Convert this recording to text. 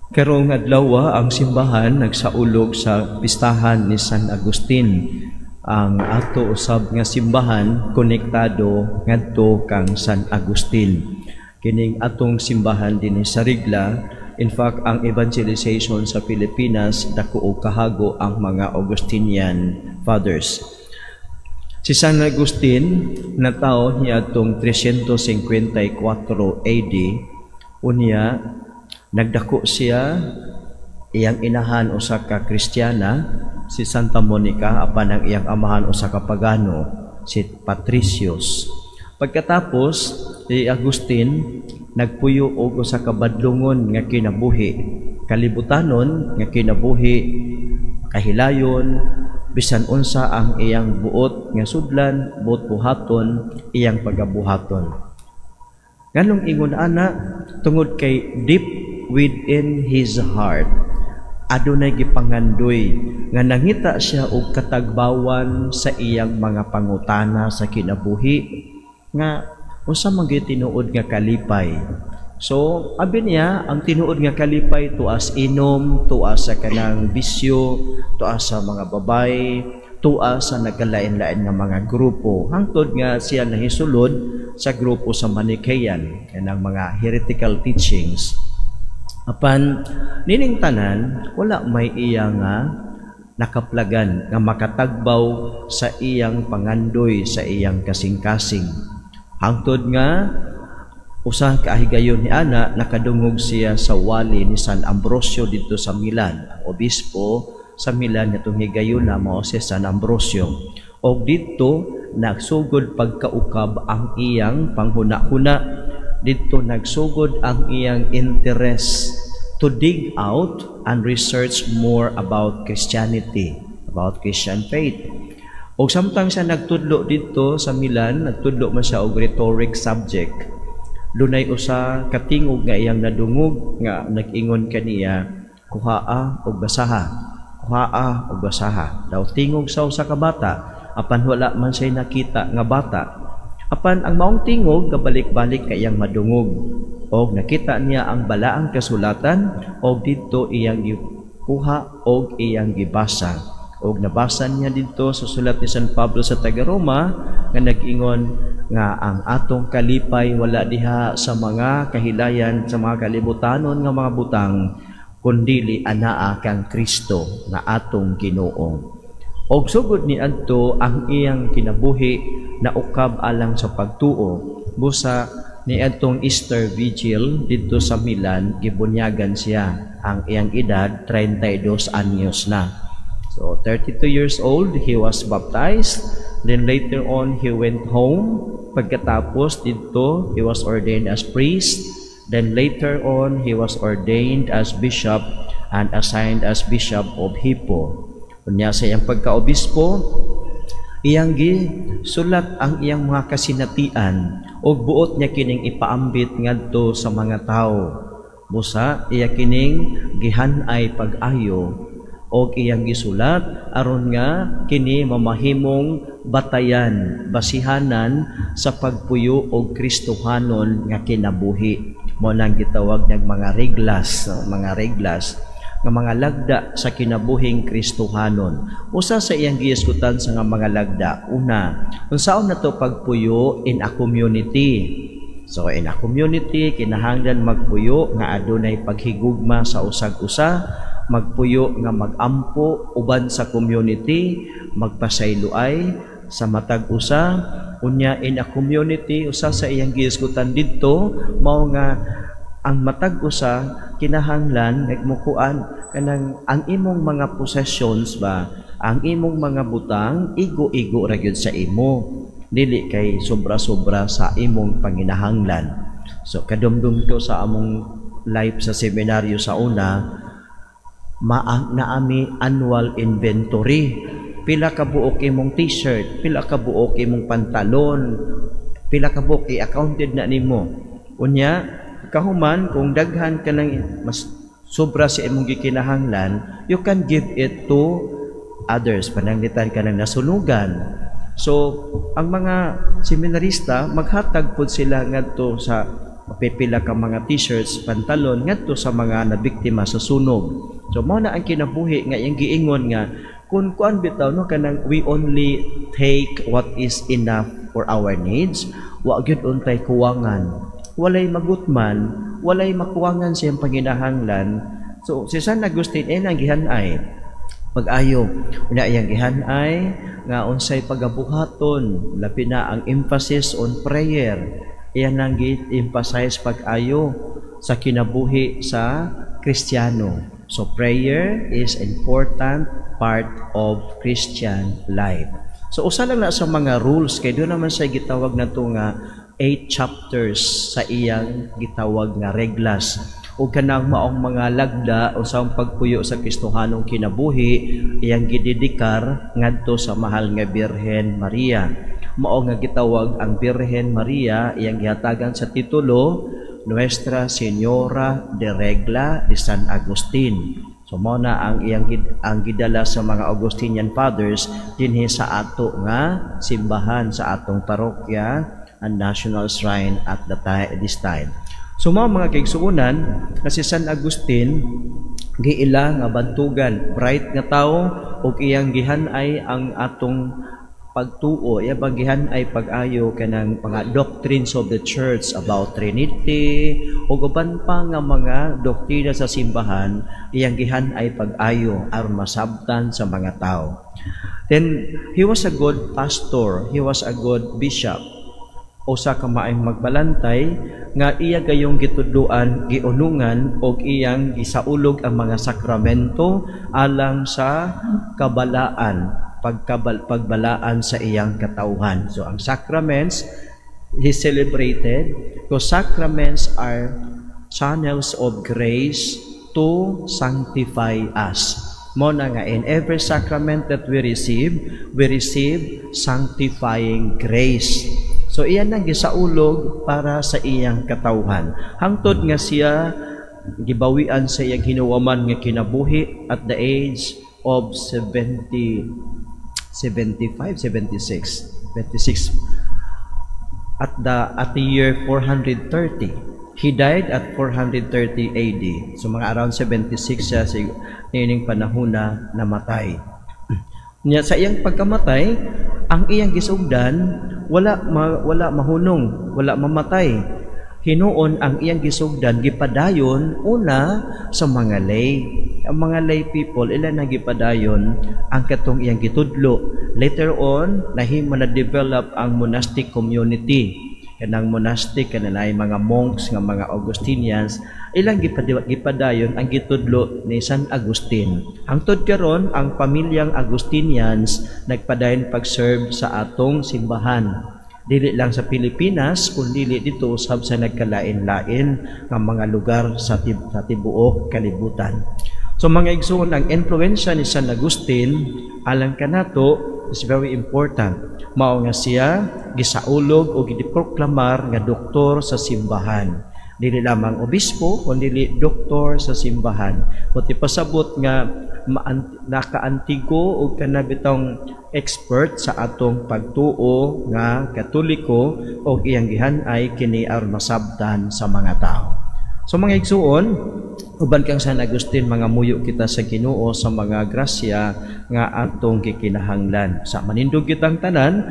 Karong adlaw ang simbahan nagsaulog sa pistahan ni San Agustin. Ang ato usab nga simbahan konektado ngadto kang San Agustin. Kining atong simbahan dinhi sa Rigla, in fact ang evangelization sa Pilipinas dako og kahago ang mga Augustinian fathers. Si San Agustin natawo niya atong 354 AD. Unya nagdako siya, iyang inahan usa ka Kristiyana, si Santa Monica, apan ang iyang amahan usa ka pagano, si Patricius. Pagkatapos, si Agustin nagpuyo og usa ka badlongon nga kinabuhi, kalibutanon nga kinabuhi, kahilayon, bisan unsa ang iyang buot nga sudlan, buot buhaton, iyang pagabuhaton. Nganong ingon ana, tungod kay deep within his heart adunay gipangandoy nga nangita siya og katagbawan sa iyang mga pangutana sa kinabuhi nga unsa man gyud tinuod nga kalipay. So abi niya ang tinuod nga kalipay tuas inom, tuas sa kanang bisyo, tuas sa mga babay, tuas sa nagkalain-lain nga mga grupo, hangtod nga siya nahisulod sa grupo sa Manichaean kanang mga heretical teachings. Apan nining tanan wala may iya nga nakaplagan nga makatagbaw sa iyang pangandoy sa iyang kasing-kasing. Hangtod nga usa ka higayon ni ana nakadungog siya sa wali ni San Ambrosio dito sa Milan. Ang obispo sa Milan natong higayon na mao si San Ambrosio. Og dito nagsugod pagkaukab ang iyang panghuna-huna. Dito nagsugod ang iyang interest to dig out and research more about Christianity, about Christian faith. O samtang siya nagtudlo dito sa Milan, nagtudlo man siya og rhetoric subject. Dunay usa katingog nga iyang nadungog nga nag-ingon kaniya, kuhaa og basaha, kuhaa og basaha. Daw tingog sa usa ka bata, apan wala man siya nakita nga bata. Apan ang maong tingog gabalik-balik kay iyang madungog. Og nakita niya ang balaang kasulatan og dito iyang gikuha og iyang gibasa. Og nabasa niya dito sa sulat ni San Pablo sa taga-Roma nga nag-ingon nga ang atong kalipay wala diha sa mga kahilayan, sa mga kalibutanon nga mga butang, kundili anaa kang Kristo nga atong Ginoo. Og sugod ni adto ang iyang kinabuhi na ukab alang sa pagtuo. Busa ni adtong Easter Vigil dito sa Milan gibunyagan siya. Ang iyang edad 32 anyos na. So 32 years old he was baptized. Then later on he went home. Pagkatapos dito he was ordained as priest. Then later on he was ordained as bishop and assigned as bishop of Hippo. Unya sa iyang pagkaobispo, iyang gisulat ang iyang mga kasinatian o buot niya kining ipaambit ngadto sa mga tao. Busa iya kining gihanay pag-ayo o iyang gisulat aron nga kini mamahimong batayan, basihanan sa pagpuyo og Kristohanon nga kinabuhi. Mo nang gitawag ng mga reglas nga mga lagda sa kinabuhing Kristohanon. Usa sa iyang giisgutan sa nga mga lagda. Una, unsaon nato pagpuyo in a community. So in a community kinahanglan magpuyo nga adunay paghigugma sa usag-usa, magpuyo nga magampo uban sa community, magpasayloay sa matag usa. Unya in a community usa sa iyang giisgutan didto mao nga ang matag usa kinahanglan nagmukuan kanang ang imong mga possessions ba, ang imong mga butang igo-igo ra gyud sa imo, dili kay sobra-sobra sa imong panginahanglan. So kadumdum ko sa among life sa seminaryo sa una, naami annual inventory. Pila ka buok imong t-shirt, pila ka buok imong pantalon, pila ka buok i-accounted na nimo. Unya kahuman kung daghan ka ng mas sobra sa imong gikinahanglan, you can give it to others. Pananglitan ka ng nasunugan. So ang mga seminarista maghatag pud sila ngadto sa mapipila ka mga t-shirts, pantalon ngadto sa mga nabiktima sa sunog. So mao na ang kinabuhi nga iyang giingon nga kung kuan bitaw no kanang we only take what is enough for our needs, wa gyud untay kuwangan. Walay magutman, walay makuwangan siyang panginahanglan. So si San Agustin ang gihanay pag-ayo una iyang gihanay nga unsay pagabuhaton labi na ang emphasis on prayer. Iyan nang gi-emphasize pag-ayo sa kinabuhi sa Kristiyano. So prayer is important part of Christian life. So usa lang na sa mga rules kay doon naman sa gitawag na to nga 8 chapters sa iyang gitawag nga reglas o kanang maong mga lagda o sa pagpuyo sa Kristohanong kinabuhi iyang gidedikar ngadto sa mahal nga Birhen Maria. Mao nga gitawag ang Birhen Maria iyang gihatagan sa titulo Nuestra Señora de Regla de San Agustin. So mao na ang iyang gidala sa mga Augustinian fathers dinhi sa ato nga simbahan sa atong parokya and national shrine at this time. So mga kaigsuonan kasi San Agustin giila nga bantugan bright nga tawo ug iyang gihanay ang atong pagtuo iya bagihan ay pag-ayo kanang mga doctrines of the church about Trinity ug uban pa nga mga doktrina sa simbahan iyang gihan ay pag-ayo aron masabtan sa mga tao. Then he was a good pastor, he was a good bishop. Usa ka maayong magbalantay nga iya gayong gitudloan giunungan og iyang gisaulog ang mga sakramento alang sa kabalaan pagbalaan sa iyang katauhan. So ang sacraments he celebrated because sacraments are channels of grace to sanctify us. Mo na nga in every sacrament that we receive sanctifying grace. So iyan ang gisaulog para sa iyang katauhan. Hangtod nga siya gibawian sa iyang hinuwaman nga kinabuhi at the age of 76 at the year 430. He died at 430 AD. So mga around 76 siya sa nining panahon na namatay. Nya sa iyang pagkamatay, ang iyang gisugdan wala mahunong, wala mamatay. Hinuon ang iyang gisugdan gipadayon una sa mga lay. Ang mga lay people ilan na gipadayon ang katong iyang gitudlo. Later on, nahimo na develop ang monastic community. Kanang monastic kanang mga monks nga mga Augustinians ilang gipadayon ang gitudlo ni San Agustin. Hangtod karon ang pamilyang Agustinians nagpadayon pag-serve sa atong simbahan. Dili lang sa Pilipinas kundi dito usab sa nagkalain-lain nga mga lugar sa tibuok kalibutan. So mga igsoon ang influensya ni San Agustin alang kanato is very important. Mao nga siya gisaulog o giproklamar nga doktor sa simbahan. Dili lamang obispo kundi doktor sa simbahan. Kundi pasabot nga nakaantigo o kanabitong expert sa atong pagtuo nga Katoliko o iyang gihanay kini aron masabtan sa mga tao. So mga igsuon, uban kang San Agustin mga muyo kita sa Ginoo sa mga grasya nga atong gikinahanglan. Sa manindog kitang tanan